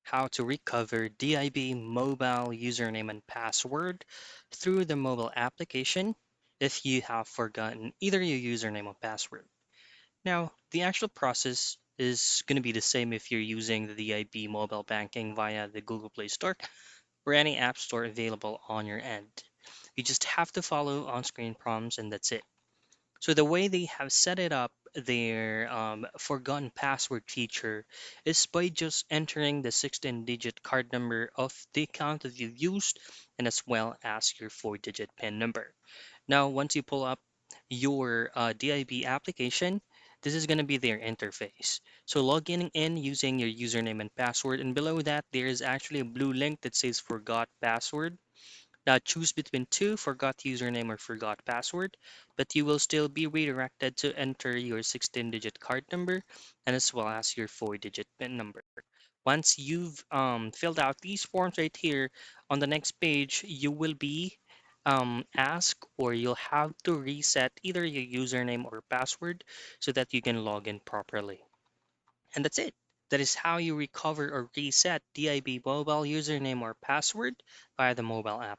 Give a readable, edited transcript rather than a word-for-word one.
how to recover DIB mobile username and password through the mobile application if you have forgotten either your username or password. Now, the actual process is going to be the same if you're using the DIB mobile banking via the Google Play Store or any app store available on your end. You just have to follow on-screen prompts and that's it. So the way they have set it up, their forgotten password feature is by just entering the 16-digit card number of the account that you used and as well as your 4-digit PIN number. Now, once you pull up your DIB application, this is going to be their interface. So logging in using your username and password, and below that, there is actually a blue link that says forgot password. Now choose between two, forgot username or forgot password, but you will still be redirected to enter your 16-digit card number and as well as your 4-digit PIN number. Once you've filled out these forms right here, on the next page, you will be asked or you'll have to reset either your username or password so that you can log in properly. And that's it. That is how you recover or reset DIB mobile username or password via the mobile app.